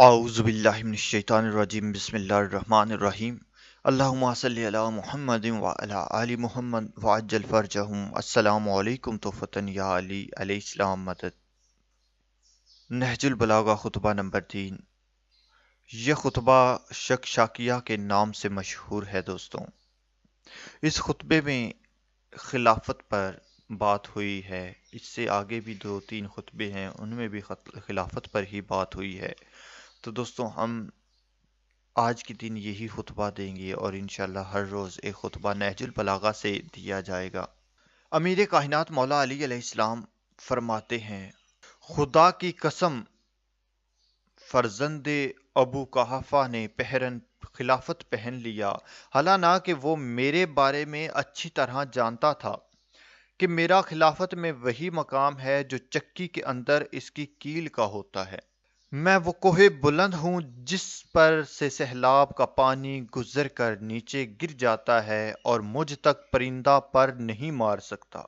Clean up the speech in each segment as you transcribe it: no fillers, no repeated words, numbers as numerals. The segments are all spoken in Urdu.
اعوذ باللہ من الشیطان الرجیم بسم اللہ الرحمن الرحیم اللہم صلی علی محمد وعلی آل محمد وعجل فرجہم السلام علیکم توفتن یا علی علیہ السلام مدد۔ نہج البلاغہ خطبہ نمبر 3۔ یہ خطبہ شک شاکیہ کے نام سے مشہور ہے دوستوں۔ اس خطبے میں خلافت پر بات ہوئی ہے، اس سے آگے بھی 2-3 خطبے ہیں، ان میں بھی خلافت پر ہی بات ہوئی ہے۔ تو دوستوں ہم آج کے دن یہی خطبہ دیں گے اور انشاءاللہ ہر روز ایک خطبہ نہج البلاغہ سے دیا جائے گا۔ امیر کائنات مولا علی علیہ السلام فرماتے ہیں، خدا کی قسم فرزند ابو قحافہ نے خلافت پہن لیا، حالانکہ وہ میرے بارے میں اچھی طرح جانتا تھا کہ میرا خلافت میں وہی مقام ہے جو چکی کے اندر اس کی کیل کا ہوتا ہے۔ میں وہ کوہ بلند ہوں جس پر سے سیلاب کا پانی گزر کر نیچے گر جاتا ہے اور مجھ تک پرندہ پر نہیں مار سکتا۔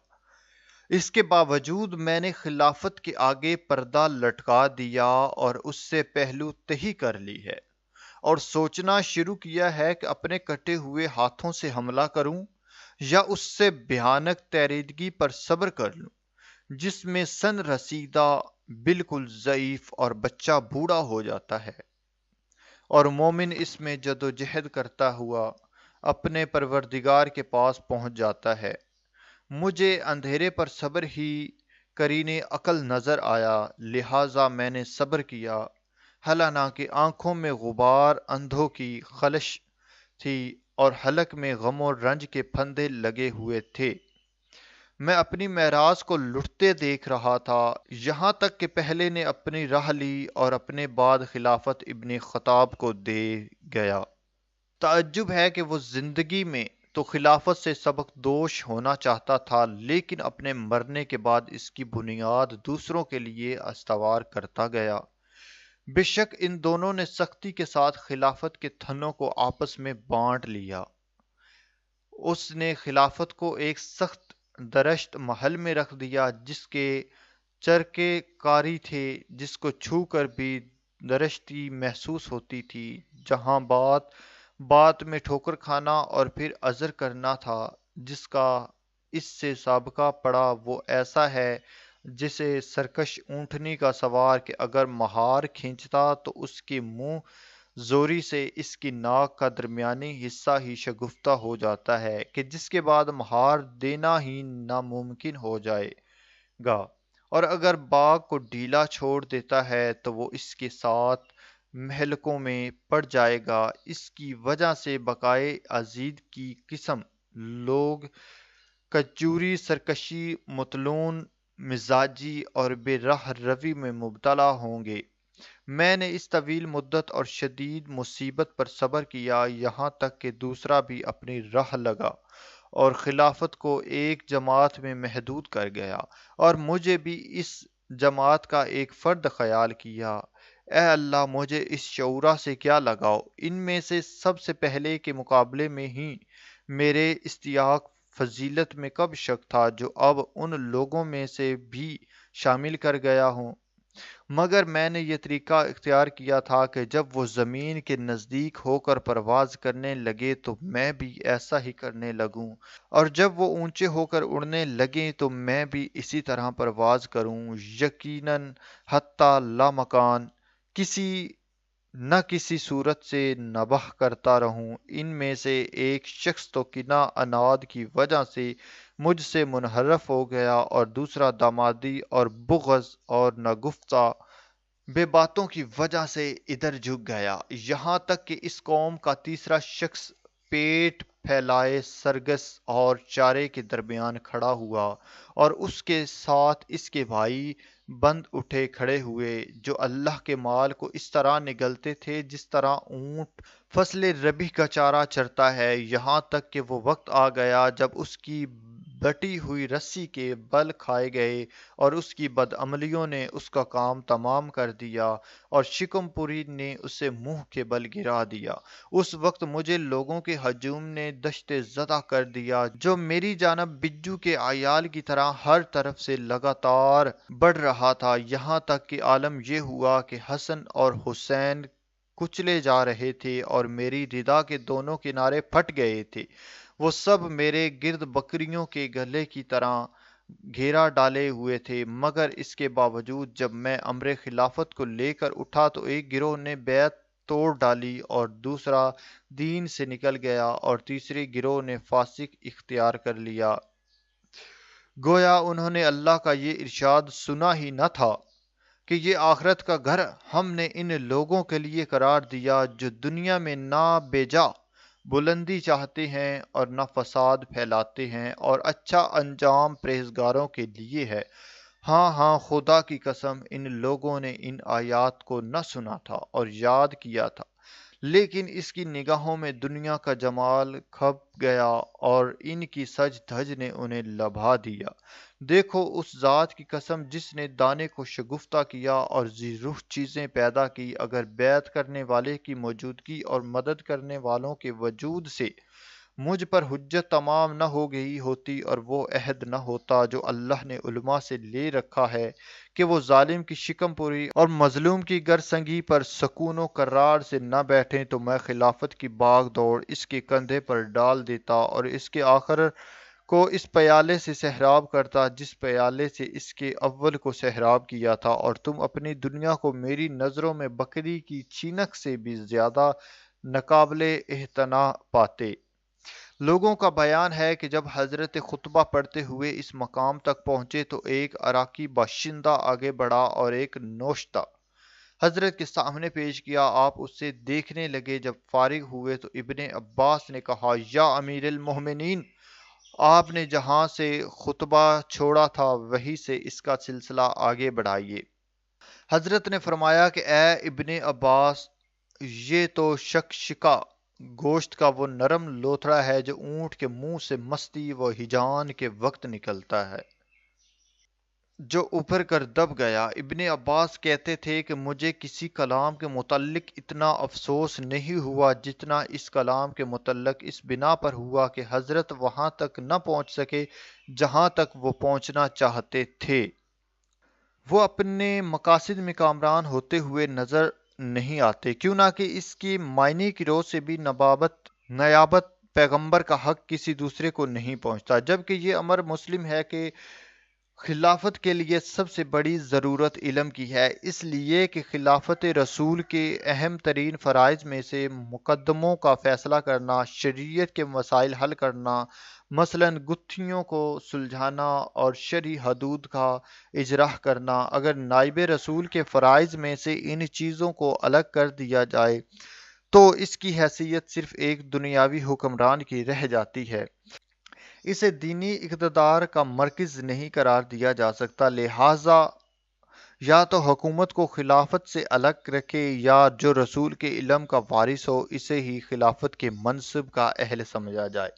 اس کے باوجود میں نے خلافت کے آگے پردہ لٹکا دیا اور اس سے پہلو تہی کر لی ہے، اور سوچنا شروع کیا ہے کہ اپنے کٹے ہوئے ہاتھوں سے حملہ کروں یا اس سے بھیانک تیریدگی پر صبر کر لوں جس میں سن رسیدہ بالکل ضعیف اور بچہ بوڑھا ہو جاتا ہے، اور مومن اس میں جد و جہد کرتا ہوا اپنے پروردگار کے پاس پہنچ جاتا ہے۔ مجھے اندھیرے پر صبر ہی قرین عقل نظر آیا، لہٰذا میں نے صبر کیا، حالانکہ آنکھوں میں غبار اندھوں کی خلش تھی اور حلق میں غم و رنج کے پھندے لگے ہوئے تھے۔ میں اپنی معراج کو لٹتے دیکھ رہا تھا، یہاں تک کہ پہلے نے اپنی راہ لی اور اپنے بعد خلافت ابن خطاب کو دے گیا۔ تعجب ہے کہ وہ زندگی میں تو خلافت سے سبق دوش ہونا چاہتا تھا، لیکن اپنے مرنے کے بعد اس کی بنیاد دوسروں کے لیے استوار کرتا گیا۔ بے شک ان دونوں نے سختی کے ساتھ خلافت کے تھنوں کو آپس میں بانٹ لیا۔ اس نے خلافت کو ایک سخت درشت محل میں رکھ دیا جس کے چرکے کاری تھے، جس کو چھو کر بھی درشتی محسوس ہوتی تھی، جہاں بات میں ٹھوکر کھانا اور پھر عذر کرنا تھا، جس کا اس سے سابقہ پڑا وہ ایسا ہے جسے سرکش اونٹنی کا سوار کہ اگر مہار کھینچتا تو اس کے منہ زوری سے اس کی ناک کا درمیانی حصہ ہی شگفتہ ہو جاتا ہے کہ جس کے بعد مہار دینا ہی ناممکن ہو جائے گا، اور اگر باغ کو ڈھیلا چھوڑ دیتا ہے تو وہ اس کے ساتھ مہلکوں میں پڑ جائے گا۔ اس کی وجہ سے بقائے عزیز کی قسم لوگ کجوری، سرکشی، متلون مزاجی اور بے راہ روی میں مبتلا ہوں گے۔ میں نے اس طویل مدت اور شدید مصیبت پر صبر کیا، یہاں تک کہ دوسرا بھی اپنی راہ لگا اور خلافت کو ایک جماعت میں محدود کر گیا، اور مجھے بھی اس جماعت کا ایک فرد خیال کیا۔ اے اللہ، مجھے اس شعورا سے کیا لگاؤ، ان میں سے سب سے پہلے کے مقابلے میں ہی میرے استحقاق فضیلت میں کب شک تھا جو اب ان لوگوں میں سے بھی شامل کر گیا ہوں۔ مگر میں نے یہ طریقہ اختیار کیا تھا کہ جب وہ زمین کے نزدیک ہو کر پرواز کرنے لگے تو میں بھی ایسا ہی کرنے لگوں، اور جب وہ اونچے ہو کر اڑنے لگیں تو میں بھی اسی طرح پرواز کروں، یقیناً حتی لامکان نہ کسی صورت سے نباہ کرتا رہوں۔ ان میں سے ایک شخص تو کینہ عناد کی وجہ سے مجھ سے منحرف ہو گیا، اور دوسرا دامادی اور بغض اور ناگفتہ بے باتوں کی وجہ سے ادھر جھک گیا، یہاں تک کہ اس قوم کا تیسرا شخص پیٹ پھیلائے سرگس اور چارے کے درمیان کھڑا ہوا، اور اس کے ساتھ اس کے بھائی بند اٹھے کھڑے ہوئے جو اللہ کے مال کو اس طرح نگلتے تھے جس طرح اونٹ فصل ربیع کا چارہ چرتا ہے، یہاں تک کہ وہ وقت آ گیا جب اس کی بٹی ہوئی رسی کے بل کھائے گئے اور اس کی بدعملیوں نے اس کا کام تمام کر دیا اور شکم پوری نے اسے منہ کے بل گرا دیا۔ اس وقت مجھے لوگوں کے ہجوم نے دشت زدہ کر دیا جو میری جانب بجو کے عیال کی طرح ہر طرف سے لگاتار بڑھ رہا تھا، یہاں تک کہ عالم یہ ہوا کہ حسن اور حسین کچلے جا رہے تھے اور میری ردا کے دونوں کنارے پھٹ گئے تھے۔ وہ سب میرے گرد بکریوں کے گلے کی طرح گھیرا ڈالے ہوئے تھے، مگر اس کے باوجود جب میں امر خلافت کو لے کر اٹھا تو ایک گروہ نے بیعت توڑ ڈالی اور دوسرا دین سے نکل گیا اور تیسرے گروہ نے فاسق اختیار کر لیا۔ گویا انہوں نے اللہ کا یہ ارشاد سنا ہی نہ تھا کہ یہ آخرت کا گھر ہم نے ان لوگوں کے لیے قرار دیا جو دنیا میں نہ بے جا بلندی چاہتے ہیں اور نہ فساد پھیلاتے ہیں، اور اچھا انجام پرہیزگاروں کے لیے ہے۔ ہاں ہاں، خدا کی قسم ان لوگوں نے ان آیات کو نہ سنا تھا اور یاد کیا تھا، لیکن اس کی نگاہوں میں دنیا کا جمال کھپ گیا اور ان کی سج دھج نے انہیں لبھا دیا۔ دیکھو اس ذات کی قسم جس نے دانے کو شگفتہ کیا اور ذی روح چیزیں پیدا کی، اگر بیعت کرنے والے کی موجودگی اور مدد کرنے والوں کے وجود سے مجھ پر حجت تمام نہ ہو گئی ہوتی اور وہ عہد نہ ہوتا جو اللہ نے علماء سے لے رکھا ہے کہ وہ ظالم کی شکم پوری اور مظلوم کی گرسنگی پر سکون و قرار سے نہ بیٹھیں، تو میں خلافت کی باغ دوڑ اس کے کندھے پر ڈال دیتا اور اس کے آخر کو اس پیالے سے سحراب کرتا جس پیالے سے اس کے اول کو سحراب کیا تھا، اور تم اپنی دنیا کو میری نظروں میں بکری کی چینک سے بھی زیادہ ناقابل اعتنا پاتے۔ لوگوں کا بیان ہے کہ جب حضرت خطبہ پڑھتے ہوئے اس مقام تک پہنچے تو ایک عراقی باشندہ آگے بڑھا اور ایک نوشتہ حضرت کے سامنے پیش کیا۔ آپ اس سے دیکھنے لگے، جب فارغ ہوئے تو ابن عباس نے کہا، یا امیر المومنین، آپ نے جہاں سے خطبہ چھوڑا تھا وہیں سے اس کا سلسلہ آگے بڑھائیے۔ حضرت نے فرمایا کہ اے ابن عباس، یہ تو شکشکا گوشت کا وہ نرم لوتھڑا ہے جو اونٹ کے منہ سے مستی و ہجان کے وقت نکلتا ہے، جو ابھر کر دب گیا۔ ابن عباس کہتے تھے کہ مجھے کسی کلام کے متعلق اتنا افسوس نہیں ہوا جتنا اس کلام کے متعلق اس بنا پر ہوا کہ حضرت وہاں تک نہ پہنچ سکے جہاں تک وہ پہنچنا چاہتے تھے۔ وہ اپنے مقاصد میں کامران ہوتے ہوئے نظر نہیں آتے، کیوں نہ کہ اس کی معنی کی روح سے بھی نیابت پیغمبر کا حق کسی دوسرے کو نہیں پہنچتا، جبکہ یہ امر مسلم ہے کہ خلافت کے لیے سب سے بڑی ضرورت علم کی ہے، اس لیے کہ خلافت رسول کے اہم ترین فرائض میں سے مقدموں کا فیصلہ کرنا، شریعت کے مسائل حل کرنا، مثلاً گتھیوں کو سلجھانا اور شرعی حدود کا اجراء کرنا، اگر نائب رسول کے فرائض میں سے ان چیزوں کو الگ کر دیا جائے تو اس کی حیثیت صرف ایک دنیاوی حکمران کی رہ جاتی ہے، اسے دینی اقتدار کا مرکز نہیں قرار دیا جا سکتا۔ لہٰذا یا تو حکومت کو خلافت سے الگ رکھے یا جو رسول کے علم کا وارث ہو اسے ہی خلافت کے منصب کا اہل سمجھا جائے۔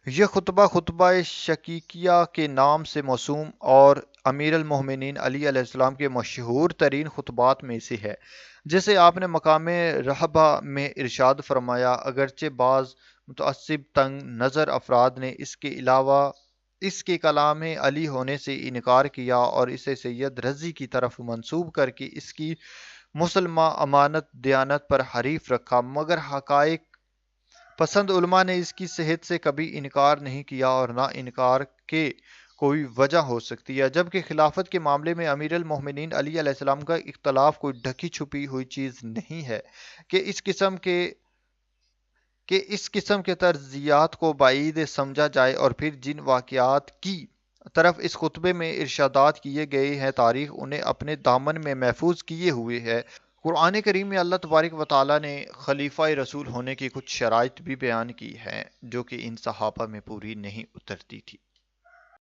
یہ خطبہ شکیکیہ کے نام سے موسوم اور امیر المومنین علی علیہ السلام کے مشہور ترین خطبات میں سے ہے، جسے آپ نے مقام رہبہ میں ارشاد فرمایا، اگرچہ بعض متعصب تنگ نظر افراد نے اس کے علاوہ اس کے کلام علی ہونے سے انکار کیا اور اسے سید رضی کی طرف منسوب کر کے اس کی مسلمہ امانت دیانت پر حریف رکھا، مگر حقائق پسند علماء نے اس کی صحت سے کبھی انکار نہیں کیا اور نہ انکار کے کوئی وجہ ہو سکتی ہے، جبکہ خلافت کے معاملے میں امیر المومنین علی علیہ السلام کا اختلاف کوئی ڈھکی چھپی ہوئی چیز نہیں ہے کہ اس قسم کے طرزیات کو بعید سمجھا جائے، اور پھر جن واقعات کی طرف اس خطبے میں ارشادات کیے گئے ہیں تاریخ انہیں اپنے دامن میں محفوظ کیے ہوئے ہے۔ قرآن کریم میں اللہ تبارک و تعالیٰ نے خلیفہ رسول ہونے کی کچھ شرائط بھی بیان کی ہیں جو کہ ان صحابہ میں پوری نہیں اترتی تھی۔